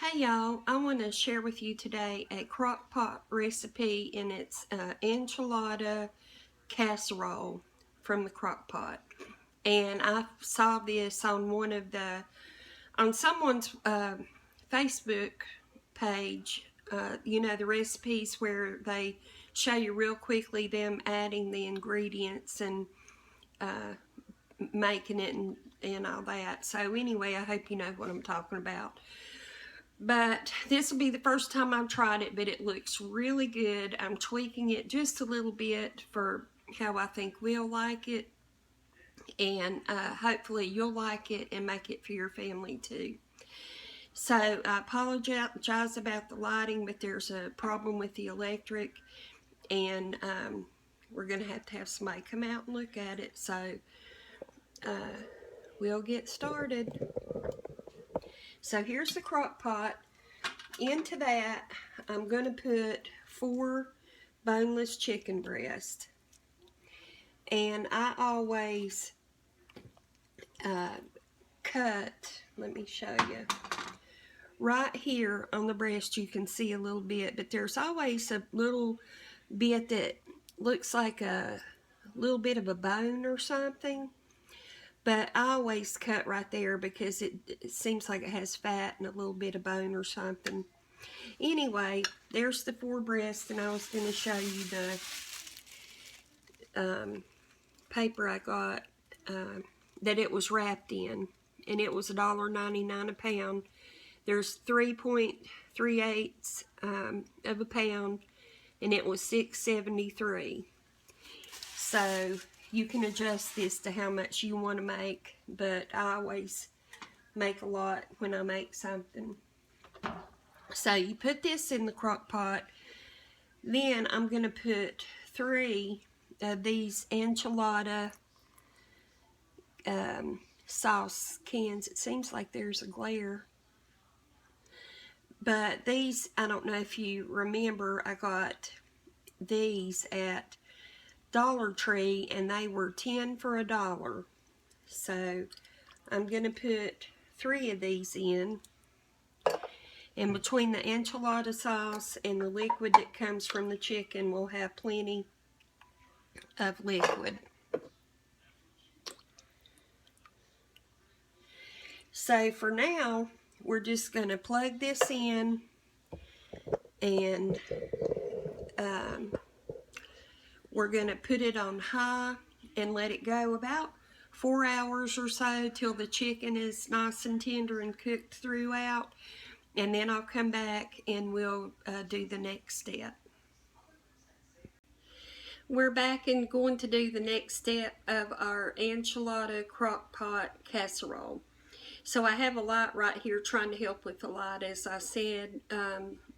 Hey y'all, I want to share with you today a crock pot recipe, and it's enchilada casserole from the crock pot. And I saw this on someone's Facebook page, the recipes where they show you real quickly them adding the ingredients and making it and all that. So anyway, I hope you know what I'm talking about. But this will be the first time I've tried it, but it looks really good. I'm tweaking it just a little bit for how I think we'll like it. And hopefully you'll like it and make it for your family too. So I apologize about the lighting, but there's a problem with the electric. And we're going to have somebody come out and look at it. So we'll get started. So here's the crock pot. Into that, I'm going to put 4 boneless chicken breasts. And I always cut, let me show you. Right here on the breast you can see a little bit, but there's always a little bit that looks like a little bit of a bone or something. But I always cut right there because it seems like it has fat and a little bit of bone or something. Anyway, there's the 4 breasts, and I was going to show you the paper I got that it was wrapped in, and it was $1.99 a pound. There's 3.38 of a pound, and it was $6.73. So you can adjust this to how much you want to make, but I always make a lot when I make something. So you put this in the crock pot. Then I'm going to put 3 of these enchilada sauce cans. It seems like there's a glare. But these, I don't know if you remember, I got these at Dollar Tree and they were 10 for $1. So I'm going to put 3 of these in. And between the enchilada sauce and the liquid that comes from the chicken, we'll have plenty of liquid. So for now, we're just going to plug this in and we're going to put it on high and let it go about 4 hours or so till the chicken is nice and tender and cooked throughout. And then I'll come back and we'll do the next step. We're back and going to do the next step of our enchilada crock pot casserole. So I have a light right here trying to help with the light. As I said,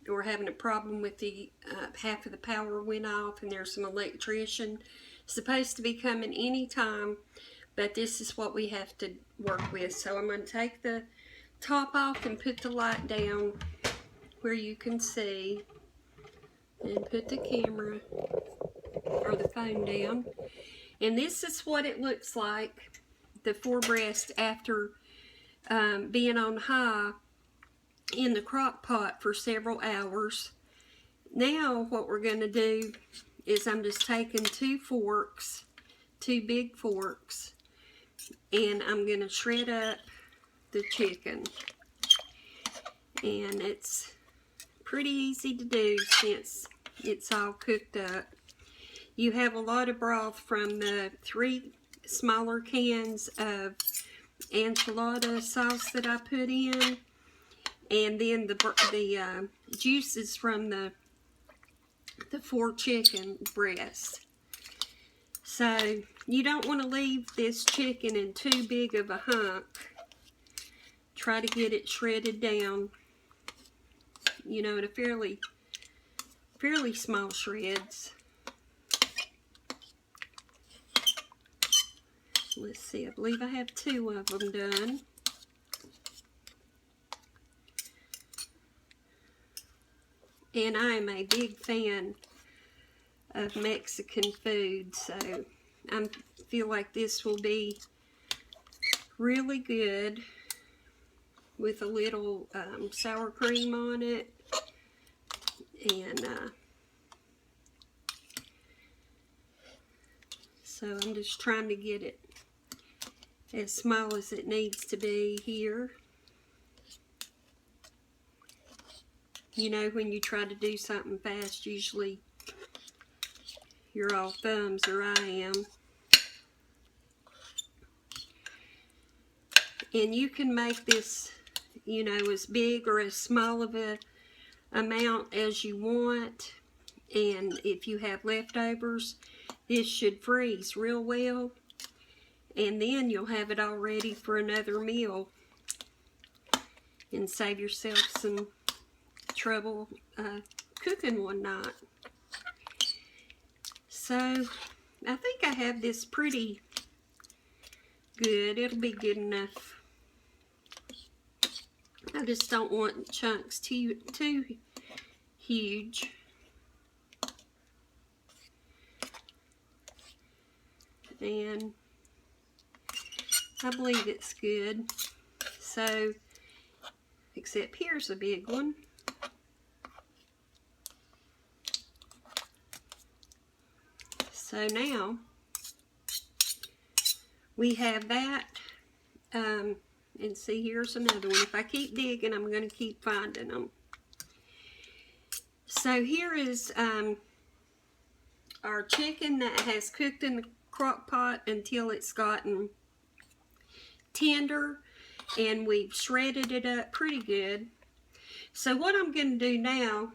we're having a problem with the half of the power went off, and there's some electrician supposed to be coming anytime, but this is what we have to work with. So I'm going to take the top off and put the light down where you can see, and put the camera or the phone down. And this is what it looks like, the 4 breasts after being on high in the crock pot for several hours. Now what we're going to do is I'm just taking 2 forks, 2 big forks, and I'm going to shred up the chicken. And it's pretty easy to do since it's all cooked up. You have a lot of broth from the 3 smaller cans of enchilada sauce that I put in, and then the juices from the 4 chicken breasts. So you don't want to leave this chicken in too big of a hunk. Try to get it shredded down, in a fairly small shreds. Let's see, I believe I have 2 of them done. And I am a big fan of Mexican food, so I feel like this will be really good with a little sour cream on it. And so I'm just trying to get it as small as it needs to be here. You know, when you try to do something fast, usually you're all thumbs, or I am. And you can make this, you know, as big or as small of a amount as you want. And if you have leftovers, this should freeze real well. And then you'll have it all ready for another meal. And save yourself some trouble cooking one night. So I think I have this pretty good. It'll be good enough. I just don't want chunks too huge. And I believe it's good. So, except here's a big one. So now we have that. And see, here's another one. If I keep digging, I'm going to keep finding them. So here is our chicken that has cooked in the crock pot until it's gotten tender, and we've shredded it up pretty good. So what I'm going to do now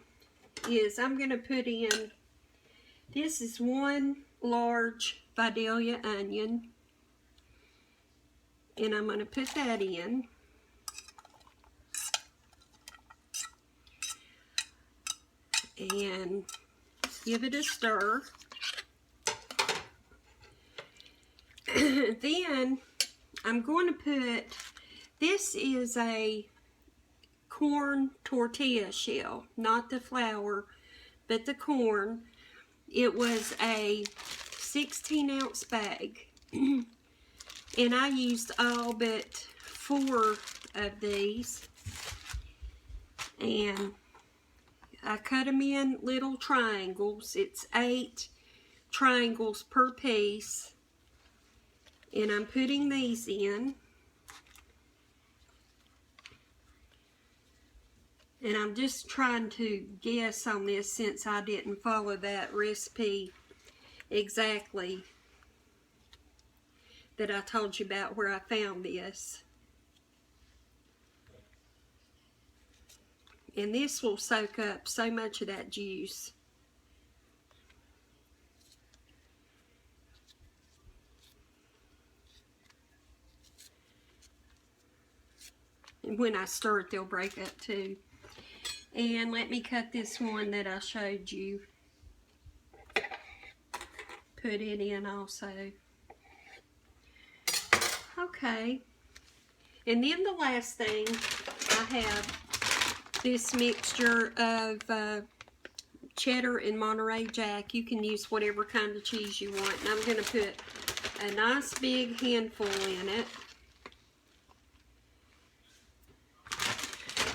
is I'm going to put in, this is one large Vidalia onion, and I'm going to put that in. And give it a stir. Then I'm going to put, this is a corn tortilla shell, not the flour, but the corn. It was a 16-ounce bag. And I used all but 4 of these. And I cut them in little triangles. It's 8 triangles per piece. And I'm putting these in. And I'm just trying to guess on this since I didn't follow that recipe exactly that I told you about where I found this. And this will soak up so much of that juice. And when I stir it, they'll break up too. And let me cut this one that I showed you. Put it in also. Okay. And then the last thing, I have this mixture of cheddar and Monterey Jack. You can use whatever kind of cheese you want. And I'm going to put a nice big handful in it.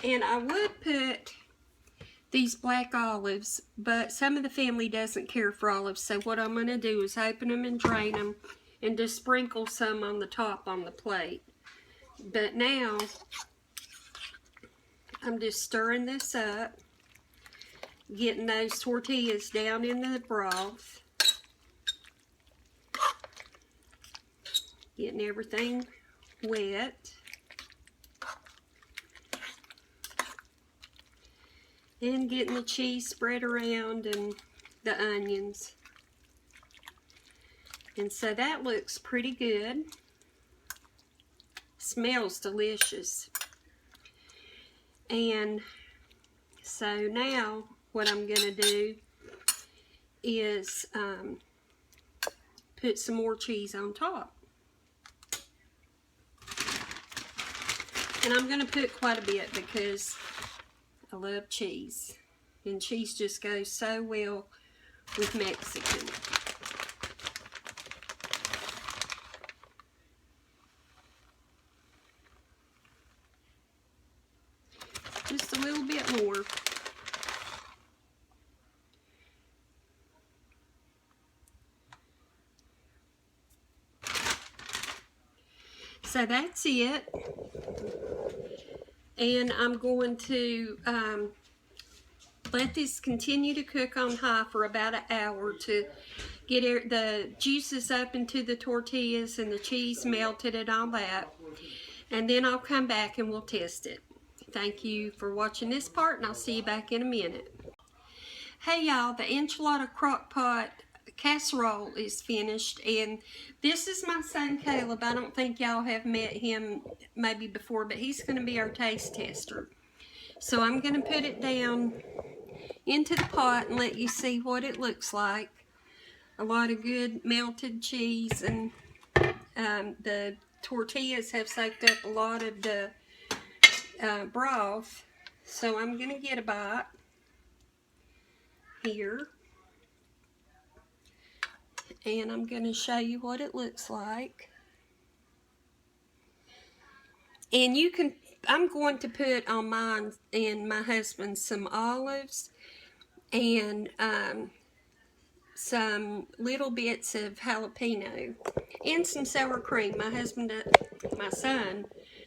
And I would put these black olives, but some of the family doesn't care for olives. So what I'm going to do is open them and drain them and just sprinkle some on the top on the plate. But now, I'm just stirring this up, getting those tortillas down in the broth, getting everything wet, and getting the cheese spread around and the onions. And so that looks pretty good. Smells delicious. And so now what I'm going to do is put some more cheese on top. And I'm going to put quite a bit because I love cheese. And cheese just goes so well with Mexican. just a little bit more. So that's it. And I'm going to let this continue to cook on high for about an hour to get the juices up into the tortillas and the cheese melted and all that. And then I'll come back and we'll test it. Thank you for watching this part, and I'll see you back in a minute. Hey y'all, the enchilada crock pot casserole is finished, and this is my son Caleb. I don't think y'all have met him maybe before, but he's going to be our taste tester. So I'm going to put it down into the pot and let you see what it looks like. A lot of good melted cheese, and the tortillas have soaked up a lot of the broth. So I'm going to get a bite here, and I'm going to show you what it looks like. And you can, I'm going to put on mine and my husband's some olives and some little bits of jalapeno and some sour cream. My son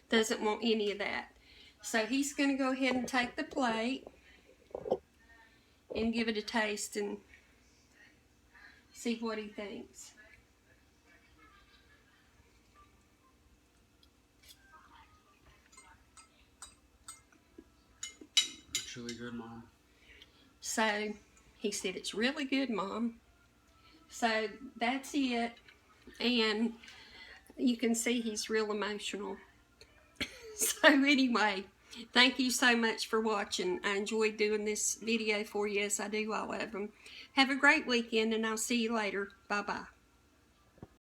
doesn't want any of that. So he's going to go ahead and take the plate and give it a taste and see what he thinks. It's really good, Mom. So he said, "It's really good, Mom." So that's it. And you can see he's real emotional. So anyway, thank you so much for watching. I enjoyed doing this video for you, as I do all of them. Have a great weekend, and I'll see you later. Bye-bye.